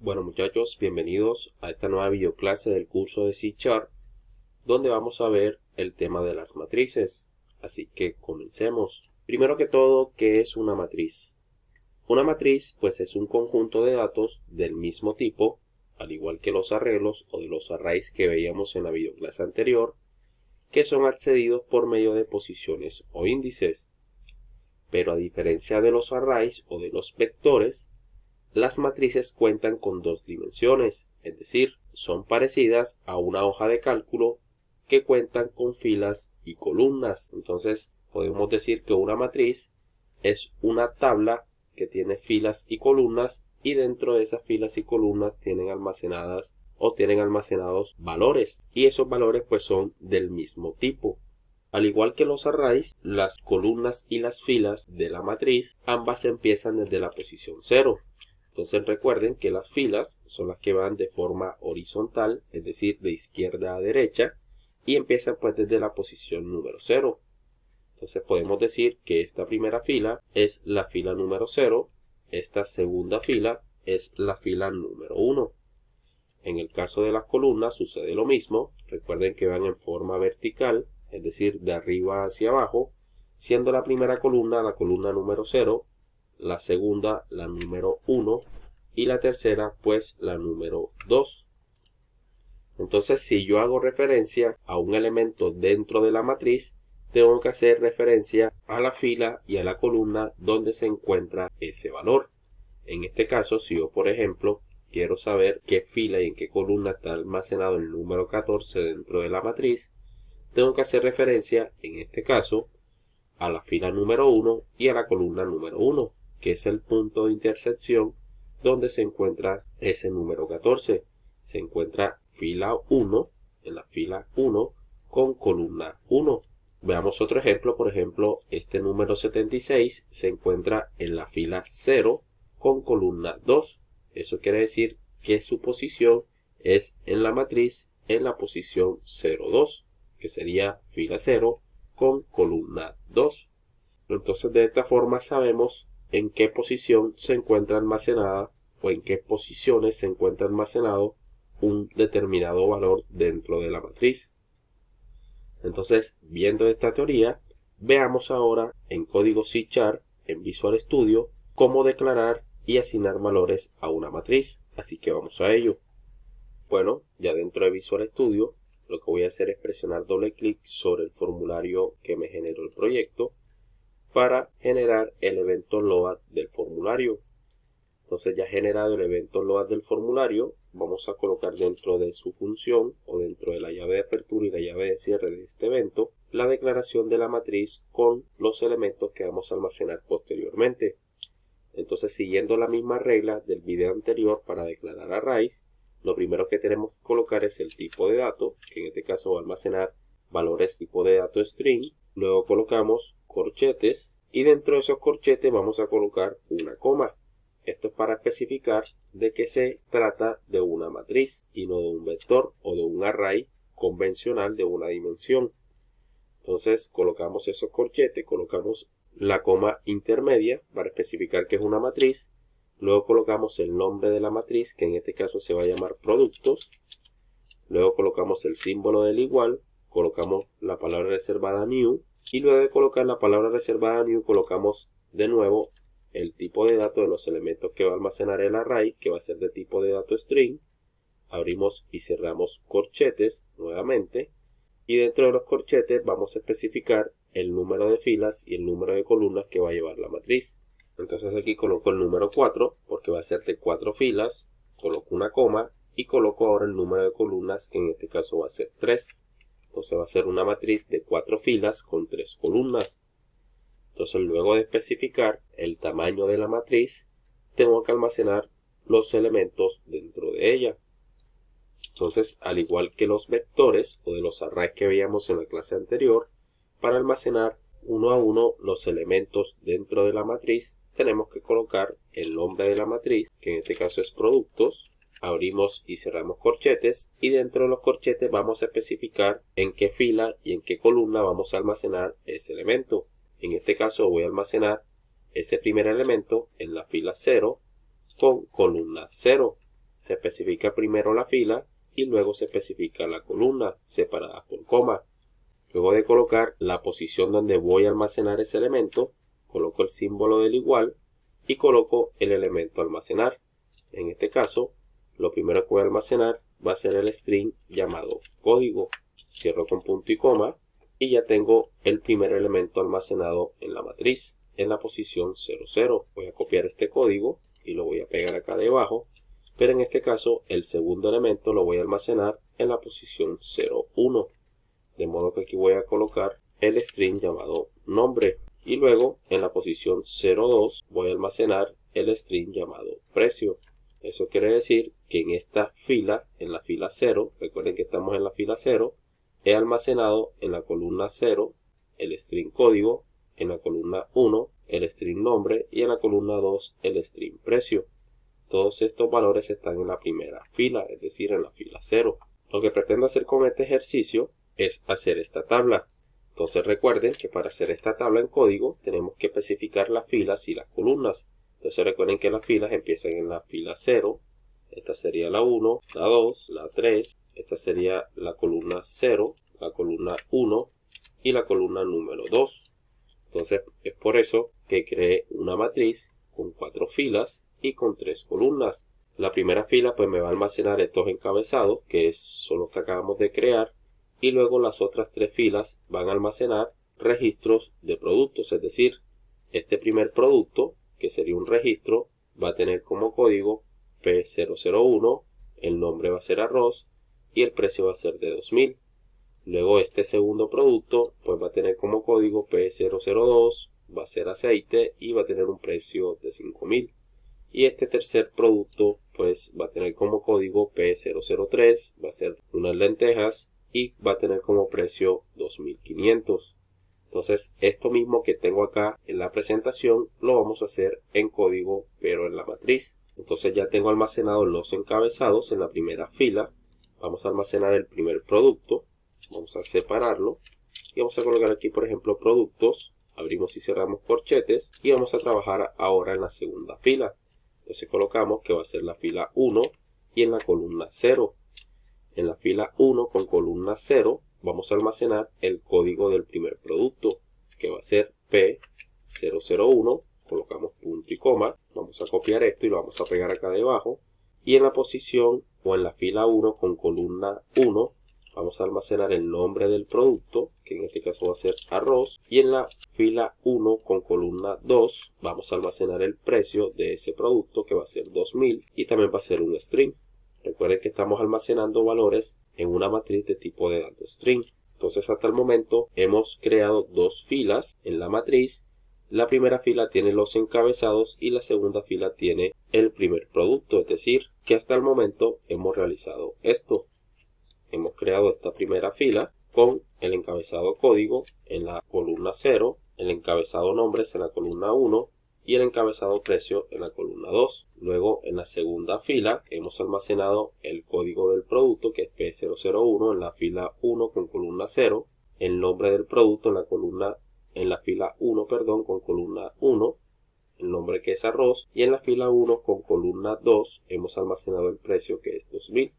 Bueno muchachos, bienvenidos a esta nueva videoclase del curso de C#, donde vamos a ver el tema de las matrices. Así que comencemos. Primero que todo, ¿qué es una matriz? Una matriz pues es un conjunto de datos del mismo tipo, al igual que los arreglos o de los arrays que veíamos en la videoclase anterior, que son accedidos por medio de posiciones o índices. Pero a diferencia de los arrays o de los vectores, las matrices cuentan con dos dimensiones, es decir, son parecidas a una hoja de cálculo que cuentan con filas y columnas. Entonces, podemos decir que una matriz es una tabla que tiene filas y columnas y dentro de esas filas y columnas tienen almacenadas o tienen almacenados valores y esos valores pues son del mismo tipo. Al igual que los arrays, las columnas y las filas de la matriz ambas empiezan desde la posición 0. Entonces recuerden que las filas son las que van de forma horizontal, es decir, de izquierda a derecha, y empiezan pues desde la posición número 0. Entonces podemos decir que esta primera fila es la fila número 0, esta segunda fila es la fila número 1. En el caso de las columnas sucede lo mismo, recuerden que van en forma vertical, es decir, de arriba hacia abajo, siendo la primera columna la columna número 0, la segunda la número 1 y la tercera pues la número 2. Entonces si yo hago referencia a un elemento dentro de la matriz, tengo que hacer referencia a la fila y a la columna donde se encuentra ese valor. En este caso, si yo por ejemplo quiero saber qué fila y en qué columna está almacenado el número 14 dentro de la matriz, tengo que hacer referencia en este caso a la fila número 1 y a la columna número 1, que es el punto de intersección donde se encuentra ese número 14. Se encuentra fila 1 en la fila 1 con columna 1. Veamos otro ejemplo, por ejemplo, este número 76 se encuentra en la fila 0 con columna 2. Eso quiere decir que su posición es en la matriz en la posición 02, que sería fila 0 con columna 2. Entonces de esta forma sabemos en qué posición se encuentra almacenada o en qué posiciones se encuentra almacenado un determinado valor dentro de la matriz. Entonces, viendo esta teoría, veamos ahora en código C#, en Visual Studio, cómo declarar y asignar valores a una matriz. Así que vamos a ello. Bueno, ya dentro de Visual Studio, lo que voy a hacer es presionar doble clic sobre el formulario que me generó el proyecto para generar el evento load del formulario. Entonces ya generado el evento load del formulario, vamos a colocar dentro de su función o dentro de la llave de apertura y la llave de cierre de este evento la declaración de la matriz con los elementos que vamos a almacenar posteriormente. Entonces, siguiendo la misma regla del video anterior para declarar arrays, lo primero que tenemos que colocar es el tipo de dato, que en este caso va a almacenar valores tipo de dato string. Luego colocamos corchetes y dentro de esos corchetes vamos a colocar una coma. Esto es para especificar de que se trata de una matriz y no de un vector o de un array convencional de una dimensión. Entonces colocamos esos corchetes, colocamos la coma intermedia para especificar que es una matriz. Luego colocamos el nombre de la matriz, que en este caso se va a llamar productos. Luego colocamos el símbolo del igual, colocamos la palabra reservada new. Y luego de colocar la palabra reservada new, colocamos de nuevo el tipo de dato de los elementos que va a almacenar el array, que va a ser de tipo de dato string. Abrimos y cerramos corchetes nuevamente. Y dentro de los corchetes vamos a especificar el número de filas y el número de columnas que va a llevar la matriz. Entonces aquí coloco el número 4 porque va a ser de 4 filas, coloco una coma y coloco ahora el número de columnas, que en este caso va a ser 3. Entonces va a ser una matriz de 4 filas con 3 columnas. Entonces luego de especificar el tamaño de la matriz, tengo que almacenar los elementos dentro de ella. Entonces, al igual que los vectores o de los arrays que veíamos en la clase anterior, para almacenar uno a uno los elementos dentro de la matriz, tenemos que colocar el nombre de la matriz, que en este caso es productos. Abrimos y cerramos corchetes y dentro de los corchetes vamos a especificar en qué fila y en qué columna vamos a almacenar ese elemento. En este caso voy a almacenar ese primer elemento en la fila 0 con columna 0. Se especifica primero la fila y luego se especifica la columna separada por coma. Luego de colocar la posición donde voy a almacenar ese elemento, coloco el símbolo del igual y coloco el elemento a almacenar. En este caso, lo primero que voy a almacenar va a ser el string llamado código. Cierro con punto y coma y ya tengo el primer elemento almacenado en la matriz, en la posición 00. Voy a copiar este código y lo voy a pegar acá debajo, pero en este caso el segundo elemento lo voy a almacenar en la posición 01. De modo que aquí voy a colocar el string llamado nombre y luego en la posición 02 voy a almacenar el string llamado precio. Eso quiere decir que en esta fila, en la fila 0, recuerden que estamos en la fila 0, he almacenado en la columna 0 el string código, en la columna 1 el string nombre y en la columna 2 el string precio. Todos estos valores están en la primera fila, es decir, en la fila 0. Lo que pretendo hacer con este ejercicio es hacer esta tabla. Entonces recuerden que para hacer esta tabla en código tenemos que especificar las filas y las columnas. Entonces recuerden que las filas empiezan en la fila 0, esta sería la 1, la 2, la 3, esta sería la columna 0, la columna 1 y la columna número 2. Entonces es por eso que creé una matriz con 4 filas y con 3 columnas. La primera fila pues me va a almacenar estos encabezados, que son los que acabamos de crear, y luego las otras 3 filas van a almacenar registros de productos, es decir, este primer producto, que sería un registro, va a tener como código P001, el nombre va a ser arroz y el precio va a ser de 2000. Luego este segundo producto pues va a tener como código P002, va a ser aceite y va a tener un precio de 5000. Y este tercer producto pues va a tener como código P003, va a ser unas lentejas y va a tener como precio 2500. Entonces esto mismo que tengo acá en la presentación lo vamos a hacer en código pero en la matriz. Entonces ya tengo almacenados los encabezados en la primera fila. Vamos a almacenar el primer producto, vamos a separarlo y vamos a colocar aquí por ejemplo productos, abrimos y cerramos corchetes y vamos a trabajar ahora en la segunda fila. Entonces colocamos que va a ser la fila 1 y en la columna 0. En la fila 1 con columna 0 vamos a almacenar el código del primer producto, que va a ser P001. Colocamos punto y coma. Vamos a copiar esto y lo vamos a pegar acá debajo. Y en la posición o en la fila 1 con columna 1 vamos a almacenar el nombre del producto, que en este caso va a ser arroz. Y en la fila 1 con columna 2 vamos a almacenar el precio de ese producto, que va a ser 2000 y también va a ser un string. Recuerden que estamos almacenando valores en una matriz de tipo de datos string. Entonces hasta el momento hemos creado 2 filas en la matriz. La primera fila tiene los encabezados y la segunda fila tiene el primer producto. Es decir, que hasta el momento hemos realizado esto. Hemos creado esta primera fila con el encabezado código en la columna 0, el encabezado nombres en la columna 1 y el encabezado precio en la columna 2. Luego en la segunda fila hemos almacenado el código del producto, que es P001 en la fila 1 con columna 0, el nombre del producto en la fila 1 con columna 1, el nombre que es arroz, y en la fila 1 con columna 2 hemos almacenado el precio, que es 2000.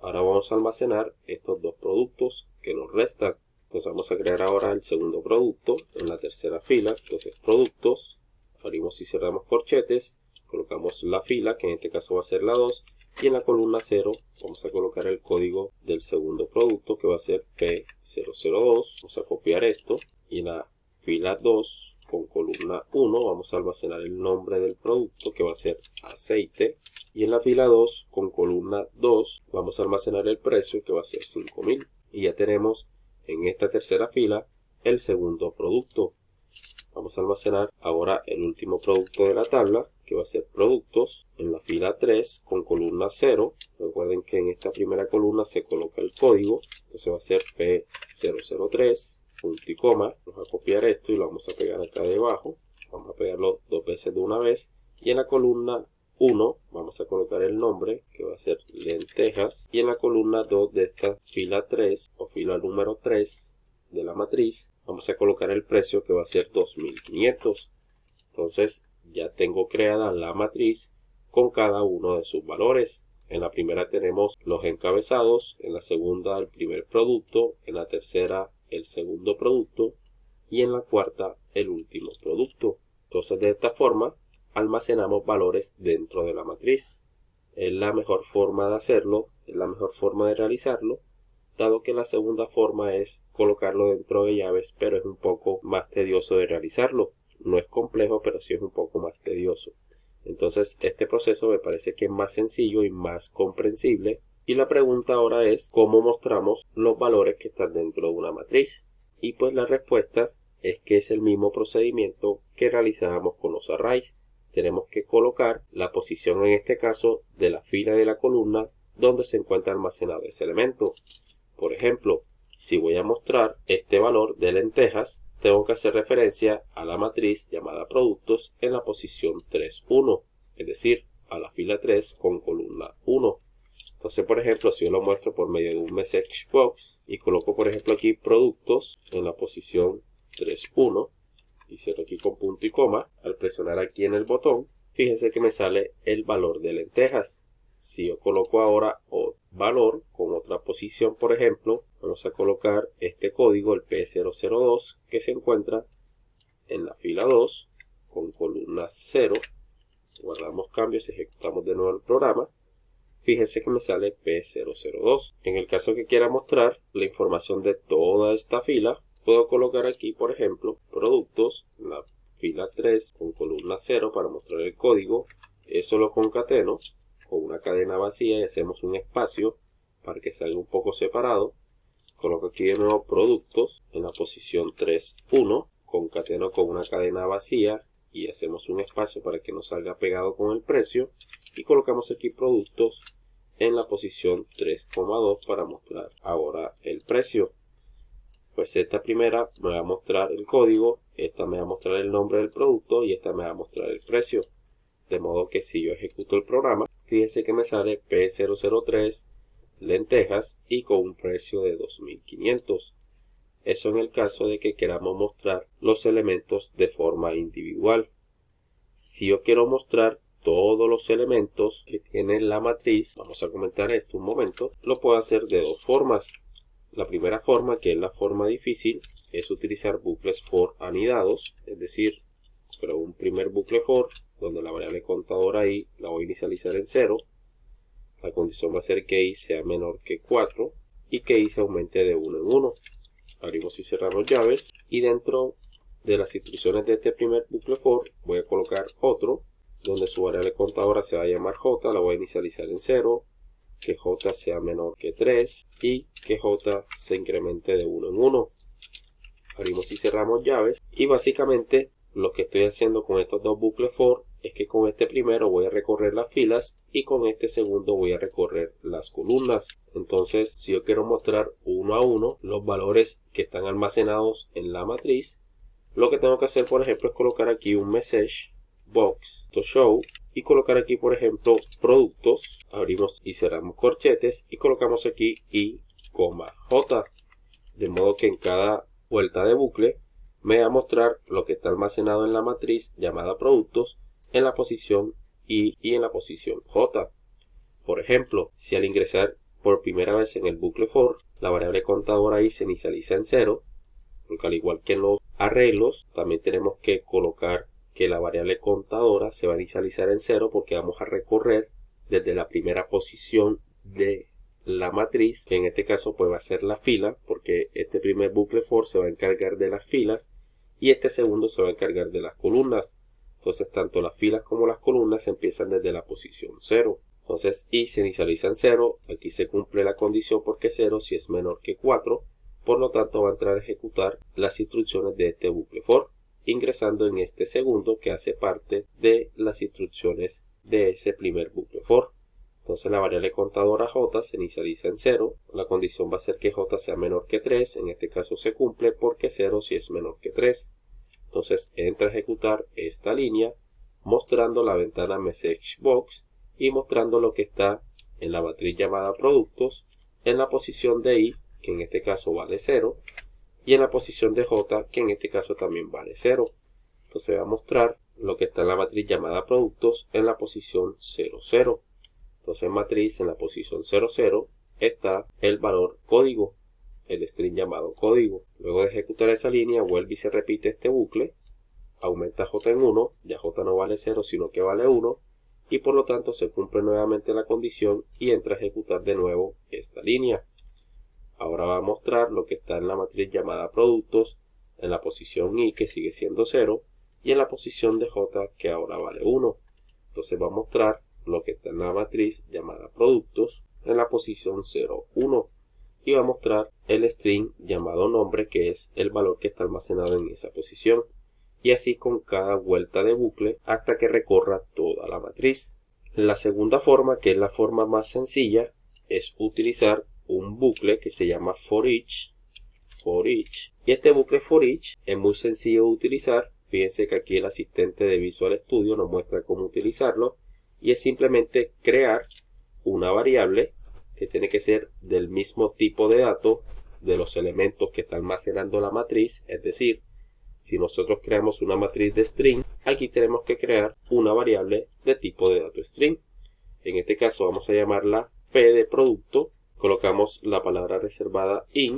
Ahora vamos a almacenar estos 2 productos que nos restan. Entonces vamos a crear ahora el segundo producto en la tercera fila. Entonces productos, abrimos y cerramos corchetes, colocamos la fila, que en este caso va a ser la 2, y en la columna 0 vamos a colocar el código del segundo producto, que va a ser P002. Vamos a copiar esto y en la fila 2 con columna 1 vamos a almacenar el nombre del producto, que va a ser aceite, y en la fila 2 con columna 2 vamos a almacenar el precio, que va a ser 5000. Y ya tenemos en esta tercera fila el segundo producto. Vamos a almacenar ahora el último producto de la tabla, que va a ser productos, en la fila 3 con columna 0. Recuerden que en esta primera columna se coloca el código, entonces va a ser P003, punto y coma. Vamos a copiar esto y lo vamos a pegar acá debajo. Vamos a pegarlo 2 veces de una vez. Y en la columna 1 vamos a colocar el nombre, que va a ser lentejas. Y en la columna 2 de esta fila 3 o fila número 3 de la matriz vamos a colocar el precio, que va a ser 2500. Entonces ya tengo creada la matriz con cada uno de sus valores. En la primera tenemos los encabezados, en la segunda el primer producto, en la tercera el segundo producto y en la cuarta el último producto. Entonces de esta forma almacenamos valores dentro de la matriz. Es la mejor forma de hacerlo, es la mejor forma de realizarlo, dado que la segunda forma es colocarlo dentro de llaves, pero es un poco más tedioso de realizarlo. No es complejo, pero sí es un poco más tedioso. Entonces este proceso me parece que es más sencillo y más comprensible. Y la pregunta ahora es cómo mostramos los valores que están dentro de una matriz. Y pues la respuesta es que es el mismo procedimiento que realizábamos con los arrays. Tenemos que colocar la posición en este caso de la fila y de la columna donde se encuentra almacenado ese elemento. Por ejemplo, si voy a mostrar este valor de lentejas, tengo que hacer referencia a la matriz llamada productos en la posición 3.1, es decir, a la fila 3 con columna 1. Entonces, por ejemplo, si yo lo muestro por medio de un message box y coloco, por ejemplo, aquí productos en la posición 3.1 y cierro aquí con punto y coma, al presionar aquí en el botón, fíjense que me sale el valor de lentejas. Si yo coloco ahora otro valor con otra posición, por ejemplo, vamos a colocar este código, el P002, que se encuentra en la fila 2 con columna 0. Guardamos cambios y ejecutamos de nuevo el programa. Fíjense que me sale P002. En el caso que quiera mostrar la información de toda esta fila, puedo colocar aquí, por ejemplo, productos, en la fila 3 con columna 0 para mostrar el código. Eso lo concateno con una cadena vacía y hacemos un espacio para que salga un poco separado. Coloco aquí de nuevo productos en la posición 3.1, concateno con una cadena vacía y hacemos un espacio para que no salga pegado con el precio, y colocamos aquí productos en la posición 3.2 para mostrar ahora el precio. Pues esta primera me va a mostrar el código, esta me va a mostrar el nombre del producto y esta me va a mostrar el precio. De modo que si yo ejecuto el programa, fíjense que me sale P003 lentejas y con un precio de 2.500. Eso en el caso de que queramos mostrar los elementos de forma individual. Si yo quiero mostrar todos los elementos que tiene la matriz, vamos a comentar esto un momento, lo puedo hacer de dos formas. La primera forma, que es la forma difícil, es utilizar bucles for anidados, es decir, creo un primer bucle for donde la variable contadora i la voy a inicializar en 0. La condición va a ser que i sea menor que 4 y que i se aumente de 1 en 1. Abrimos y cerramos llaves y dentro de las instrucciones de este primer bucle for voy a colocar otro donde su variable contadora se va a llamar j, la voy a inicializar en 0, que j sea menor que 3 y que j se incremente de 1 en 1. Abrimos y cerramos llaves y básicamente lo que estoy haciendo con estos dos bucles for es que con este primero voy a recorrer las filas y con este segundo voy a recorrer las columnas. Entonces, si yo quiero mostrar uno a uno los valores que están almacenados en la matriz, lo que tengo que hacer, por ejemplo, es colocar aquí un message box to show y colocar aquí, por ejemplo, productos. Abrimos y cerramos corchetes y colocamos aquí i, j, de modo que en cada vuelta de bucle me va a mostrar lo que está almacenado en la matriz llamada productos en la posición i y en la posición j. Por ejemplo, si al ingresar por primera vez en el bucle for, la variable contadora i se inicializa en 0, porque al igual que en los arreglos, también tenemos que colocar que la variable contadora se va a inicializar en 0 porque vamos a recorrer desde la primera posición de la matriz, que en este caso pues va a ser la fila, porque este primer bucle for se va a encargar de las filas y este segundo se va a encargar de las columnas. Entonces tanto las filas como las columnas empiezan desde la posición 0. Entonces i se inicializa en 0, aquí se cumple la condición porque 0 si es menor que 4, por lo tanto va a entrar a ejecutar las instrucciones de este bucle for, ingresando en este segundo que hace parte de las instrucciones de ese primer bucle for. Entonces la variable contadora j se inicializa en 0, la condición va a ser que j sea menor que 3, en este caso se cumple porque 0 si es menor que 3. Entonces entra a ejecutar esta línea mostrando la ventana message box y mostrando lo que está en la matriz llamada productos en la posición de i, que en este caso vale 0, y en la posición de j, que en este caso también vale 0. Entonces va a mostrar lo que está en la matriz llamada productos en la posición 0, 0. Entonces en matriz, en la posición 00, está el valor código, el string llamado código. Luego de ejecutar esa línea, vuelve y se repite este bucle, aumenta j en 1, ya j no vale 0 sino que vale 1, y por lo tanto se cumple nuevamente la condición y entra a ejecutar de nuevo esta línea. Ahora va a mostrar lo que está en la matriz llamada productos, en la posición i, que sigue siendo 0, y en la posición de j, que ahora vale 1. Entonces va a mostrar lo que está en la matriz llamada productos, en la posición 0, 1. Y va a mostrar el string llamado nombre, que es el valor que está almacenado en esa posición. Y así con cada vuelta de bucle hasta que recorra toda la matriz. La segunda forma, que es la forma más sencilla, es utilizar un bucle que se llama for each. Y este bucle for each es muy sencillo de utilizar. Fíjense que aquí el asistente de Visual Studio nos muestra cómo utilizarlo. Y es simplemente crear una variable que tiene que ser del mismo tipo de dato de los elementos que está almacenando la matriz. Es decir, si nosotros creamos una matriz de string, aquí tenemos que crear una variable de tipo de dato string. En este caso vamos a llamarla P de producto, colocamos la palabra reservada in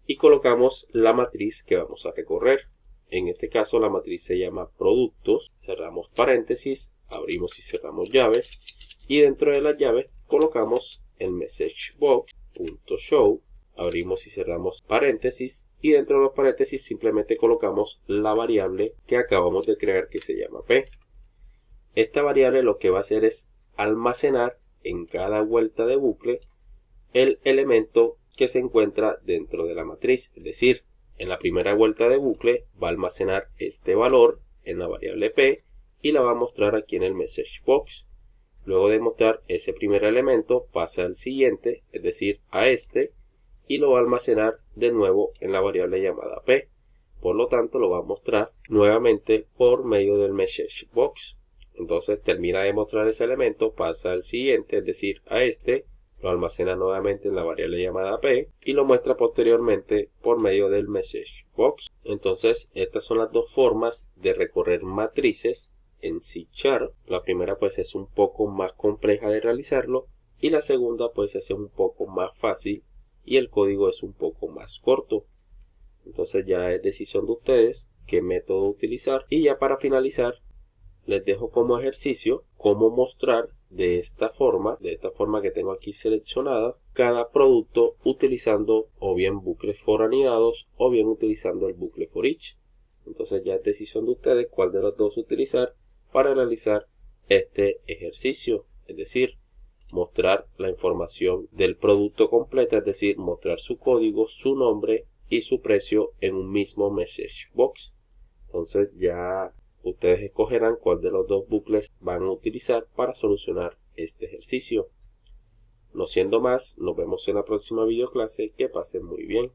y colocamos la matriz que vamos a recorrer. En este caso la matriz se llama productos, cerramos paréntesis, abrimos y cerramos llaves, y dentro de las llaves colocamos el messagebox.show, abrimos y cerramos paréntesis, y dentro de los paréntesis simplemente colocamos la variable que acabamos de crear, que se llama P. Esta variable lo que va a hacer es almacenar en cada vuelta de bucle el elemento que se encuentra dentro de la matriz. Es decir, en la primera vuelta de bucle va a almacenar este valor en la variable P y la va a mostrar aquí en el messagebox. Luego de mostrar ese primer elemento pasa al siguiente, es decir, a este, y lo va a almacenar de nuevo en la variable llamada P. Por lo tanto, lo va a mostrar nuevamente por medio del messagebox. Entonces termina de mostrar ese elemento, pasa al siguiente, es decir, a este, lo almacena nuevamente en la variable llamada P y lo muestra posteriormente por medio del messagebox. Entonces, estas son las dos formas de recorrer matrices en C#. La primera pues es un poco más compleja de realizarlo y la segunda pues es un poco más fácil y el código es un poco más corto. Entonces ya es decisión de ustedes qué método utilizar. Y ya para finalizar les dejo como ejercicio cómo mostrar de esta forma que tengo aquí seleccionada, cada producto utilizando o bien bucles for anidados o bien utilizando el bucle for each. Entonces ya es decisión de ustedes cuál de los dos utilizar para realizar este ejercicio, es decir, mostrar la información del producto completa, es decir, mostrar su código, su nombre y su precio en un mismo messagebox. Entonces ya ustedes escogerán cuál de los dos bucles van a utilizar para solucionar este ejercicio. No siendo más, nos vemos en la próxima videoclase. Que pasen muy bien.